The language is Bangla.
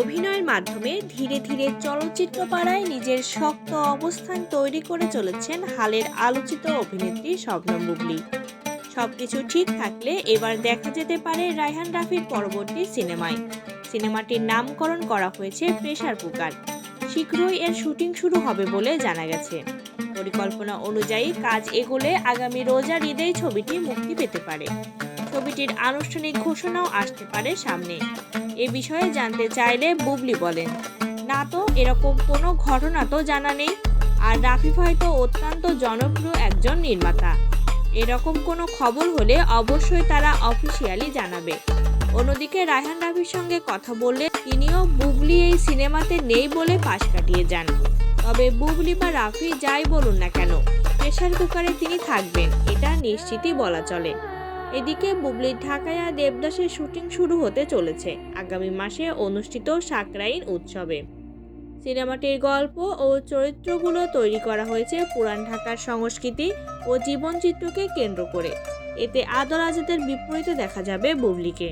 অভিনয়ের মাধ্যমে ধীরে ধীরে চলচ্চিত্র পাড়ায় নিজের শক্ত অবস্থান তৈরি করে চলেছেন হালের আলোচিত অভিনেত্রী শবনম বুবলী। সবকিছু ঠিক থাকলে এবার দেখা যেতে পারে রায়হান রাফির পরবর্তী সিনেমাটির নামকরণ করা হয়েছে প্রেসার কুকার। শীঘ্রই এর শুটিং শুরু হবে বলে জানা গেছে। পরিকল্পনা অনুযায়ী কাজ এগোলে আগামী রোজার ঈদেই ছবিটি মুক্তি পেতে পারে। ছবিটির আনুষ্ঠানিক ঘোষণাও আসতে পারে সামনে। এ বিষয়ে জানতে চাইলে বুবলী বলেন, না তো এরকম কোনো ঘটনা তো জানা নেই। আর রাফি হয়তো অত্যন্ত জনপ্রিয় একজন নির্মাতা। এরকম কোনো খবর হলে অবশ্যই তারা অফিসিয়ালি জানাবে। অন্যদিকে রায়হান রাফির সঙ্গে কথা বললে তিনিও বুবলী এই সিনেমাতে নেই বলে পাশ কাটিয়ে যান। তবে বুবলী বা রাফি যাই বলুন না কেন, প্রেসার কুকারে তিনি থাকবেন এটা নিশ্চিতই বলা চলে। এদিকে বুবলীর ঢাকায়া দেবদাসের শুটিং শুরু হতে চলেছে আগামী মাসে অনুষ্ঠিত সাকরাইন উৎসবে। সিনেমাটির গল্প ও চরিত্রগুলো তৈরি করা হয়েছে পুরান ঢাকার সংস্কৃতি ও জীবনচিত্রকে কেন্দ্র করে। এতে আদর আজাদের বিপরীতে দেখা যাবে বুবলীকে।